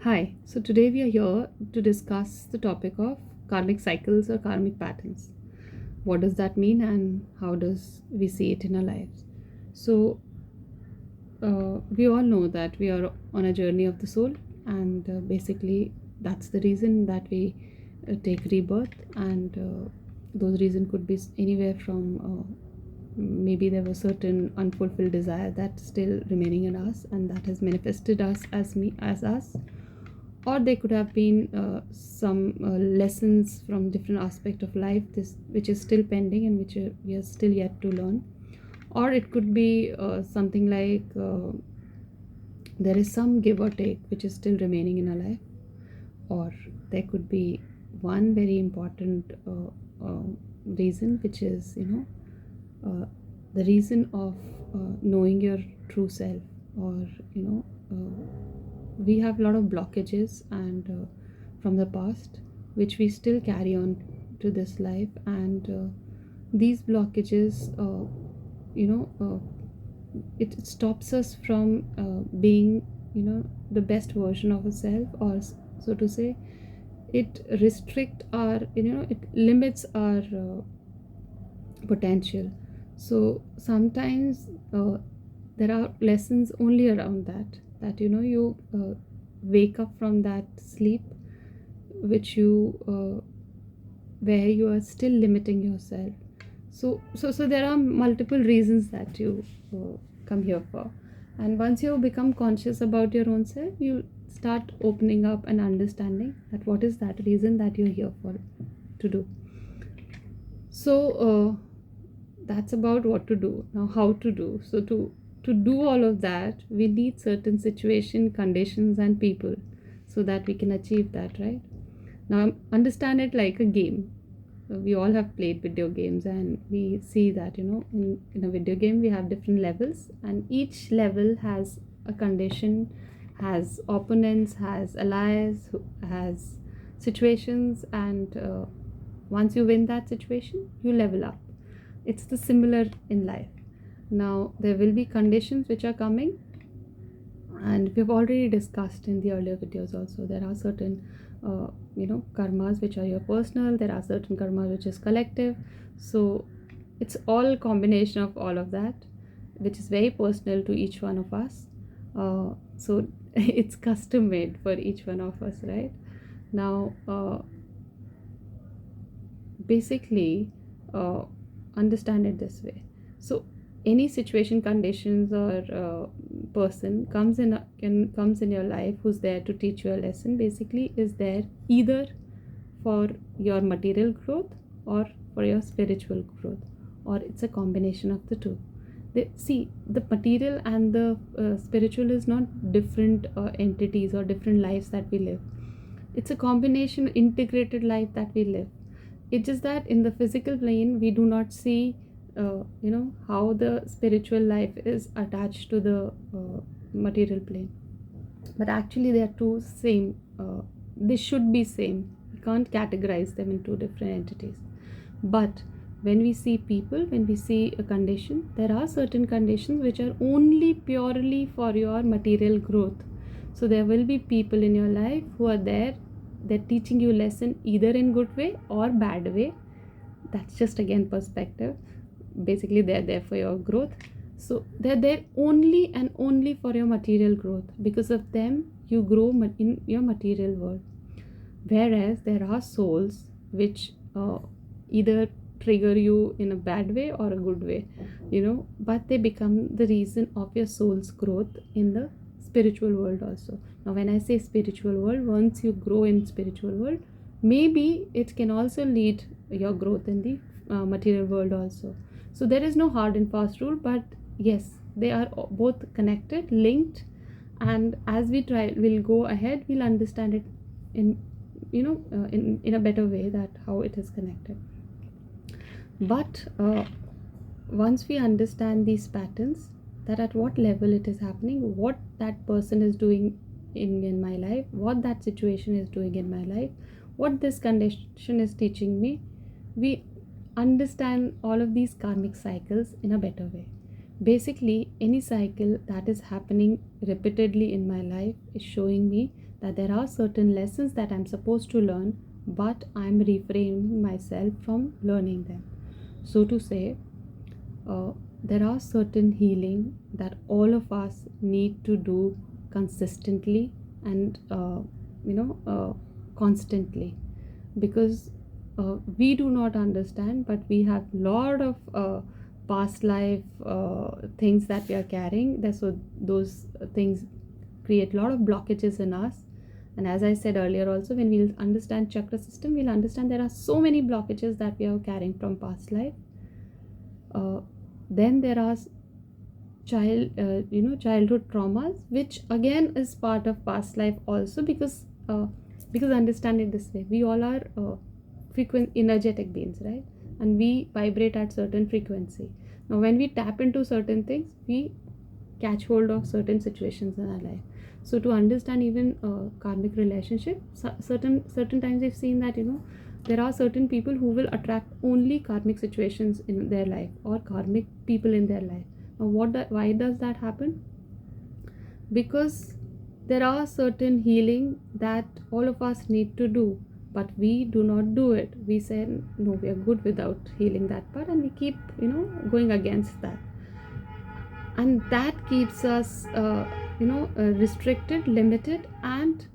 Hi, so today we are here to discuss the topic of karmic cycles or karmic patterns. What does that mean and how does we see it in our lives? So, we all know that we are on a journey of the soul, and basically, that's the reason that we take rebirth, and those reasons could be anywhere from maybe there was certain unfulfilled desire that's still remaining in us, and that has manifested us as me as us, or they could have been some lessons from different aspect of life this which is still pending and which we are still yet to learn, or it could be something like there is some give or take which is still remaining in our life, or there could be one very important reason which is the reason of knowing your true self, or we have a lot of blockages and from the past which we still carry on to this life, and these blockages it stops us from being the best version of ourselves, or so to say it restrict our it limits our potential. So sometimes there are lessons only around that you wake up from that sleep which you where you are still limiting yourself. So there are multiple reasons that you come here for, and once you become conscious about your own self, you start opening up and understanding that what is that reason that you're here for to do. So that's about what to do. Now how to do. So to do all of that, we need certain situation, conditions and people so that we can achieve that, right? Now understand it like a game. We all have played video games, and we see that in a video game we have different levels, and each level has a condition, has opponents, has allies, has situations, and once you win that situation you level up. It's the similar in life. Now there will be conditions which are coming, and we've already discussed in the earlier videos also. There are certain karmas which are your personal, there are certain karmas which is collective. So it's all combination of all of that, which is very personal to each one of us. So it's custom made for each one of us, right? Now basically understand it this way. So any situation, conditions or person comes in your life who's there to teach you a lesson, basically is there either for your material growth or for your spiritual growth, or it's a combination of the two. See, the material and the spiritual is not different entities or different lives that we live. It's a combination, integrated life that we live. It's just that in the physical plane we do not see how the spiritual life is attached to the material plane, but actually they are two same. They should be same. We can't categorize them into different entities. But when we see people, when we see a condition, there are certain conditions which are only purely for your material growth. So there will be people in your life who are there, they're teaching you lesson either in good way or bad way. That's just again perspective. Basically they're there for your growth. So they're there only and only for your material growth. Because of them you grow in your material world. Whereas there are souls which either trigger you in a bad way or a good way, but they become the reason of your soul's growth in the spiritual world also. Now when I say spiritual world, once you grow in spiritual world, maybe it can also lead your growth in the material world also. So there is no hard and fast rule, but yes, they are both connected, linked, and as we'll go ahead, we'll understand it in in a better way, that how it is connected. But once we understand these patterns, that at what level it is happening, what that person is doing in my life, what that situation is doing in my life, what this condition is teaching me, we understand all of these karmic cycles in a better way. Basically, any cycle that is happening repeatedly in my life is showing me that there are certain lessons that I'm supposed to learn, but I'm refraining myself from learning them. So to say, uh, there are certain healing that all of us need to do consistently and constantly, because we do not understand, but we have lot of past life things that we are carrying there, so those things create a lot of blockages in us. And as I said earlier also, when we'll understand chakra system, we'll understand there are so many blockages that we are carrying from past life. Then there are childhood traumas, which again is part of past life also, because understand it this way, we all are frequent energetic beings, right? And we vibrate at certain frequency. Now when we tap into certain things, we catch hold of certain situations in our life. So to understand even karmic relationship, certain times we've seen that there are certain people who will attract only karmic situations in their life, or karmic people in their life. Now why does that happen? Because there are certain healing that all of us need to do, but we do not do it. We say no, we are good without healing that part, and we keep going against that, and that keeps us restricted, limited, and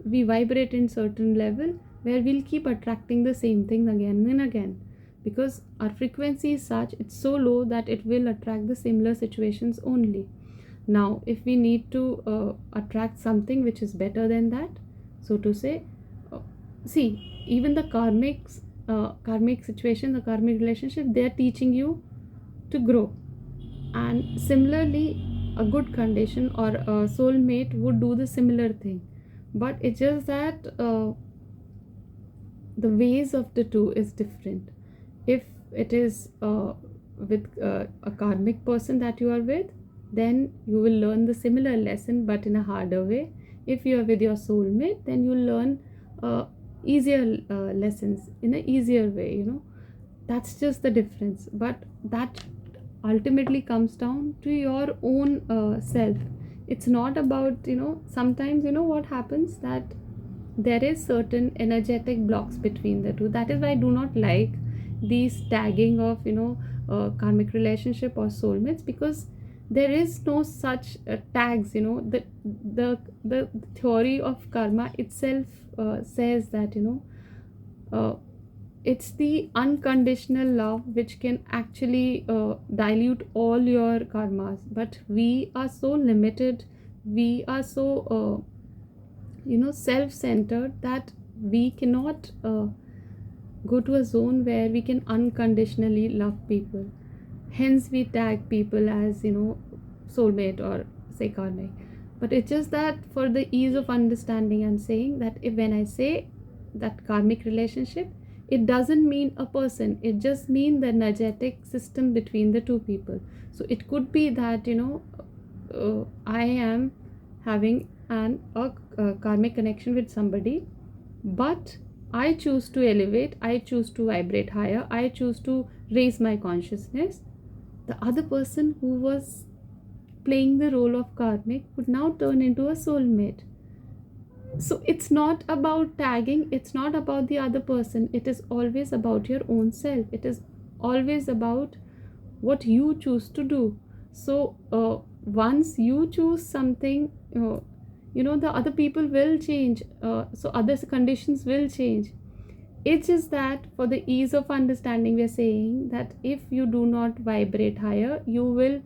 we vibrate in certain level where we'll keep attracting the same thing again and again, because our frequency is such, it's so low that it will attract the similar situations only. Now if we need to attract something which is better than that, so to say, see, even the karmic situation, the karmic relationship, they are teaching you to grow. And similarly, a good condition or a soulmate would do the similar thing, but it's just that the ways of the two is different. If it is with a karmic person that you are with, then you will learn the similar lesson but in a harder way. If you are with your soulmate, then you will learn easier lessons in an easier way. That's just the difference, but that ultimately comes down to your own self. It's not about sometimes what happens, that there is certain energetic blocks between the two. That is why I do not like these tagging of karmic relationship or soulmates, because there is no such tags. The theory of karma itself says that it's the unconditional love which can actually dilute all your karmas, but we are so limited, we are so self-centered, that we cannot go to a zone where we can unconditionally love people. Hence we tag people as soulmate or say karmic. But it's just that for the ease of understanding, I'm saying that when I say that karmic relationship, it doesn't mean a person, it just means the energetic system between the two people. So it could be that I am having a karmic connection with somebody, but I choose to elevate, I choose to vibrate higher, I choose to raise my consciousness. The other person who was playing the role of karmic would now turn into a soulmate. So it's not about tagging, it's not about the other person, it is always about your own self, it is always about what you choose to do. So once you choose something, the other people will change, so other conditions will change. It's just that for the ease of understanding, we're saying that if you do not vibrate higher, you will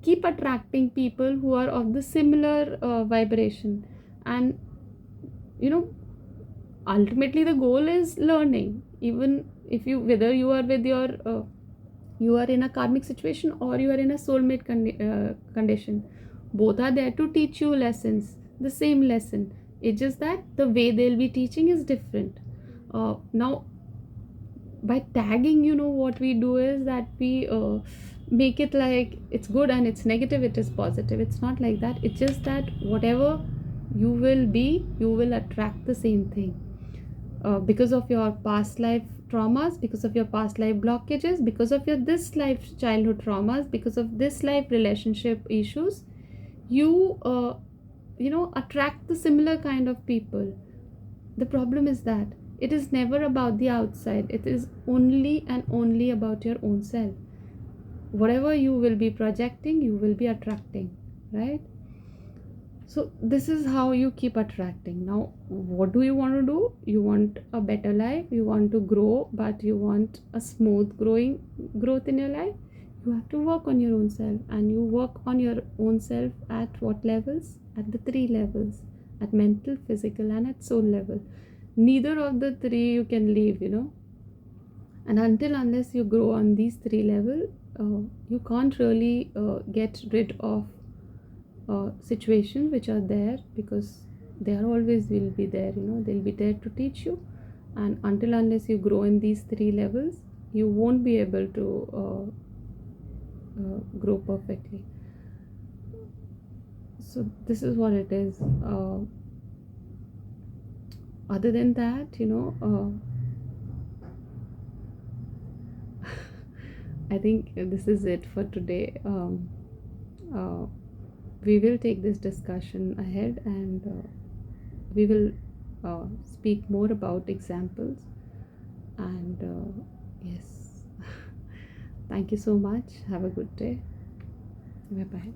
keep attracting people who are of the similar vibration. And ultimately the goal is learning. Even if whether you are with your you are in a karmic situation or you are in a soulmate condition, both are there to teach you lessons, the same lesson. It's just that the way they'll be teaching is different. Now by tagging, what we do is that we make it like it's good and it's negative, it is positive. It's not like that. It's just that whatever you will be, you will attract the same thing, because of your past life traumas, because of your past life blockages, because of your this life childhood traumas, because of this life relationship issues. You attract the similar kind of people. The problem is that it is never about the outside, it is only and only about your own self. Whatever you will be projecting, you will be attracting, right? So this is how you keep attracting. Now, what do you want to do? You want a better life, you want to grow, but you want a smooth growth in your life. You have to work on your own self, and you work on your own self at what levels? At the three levels: at mental, physical, and at soul level. Neither of the three you can leave. And unless you grow on these three levels, you can't really get rid of situation which are there, because they are always will be there. They'll be there to teach you. And unless you grow in these three levels, you won't be able to grow perfectly. So this is what it is. Other than that, I think this is it for today. Uh, we will take this discussion ahead, and we will speak more about examples. And yes, thank you so much. Have a good day. Bye bye.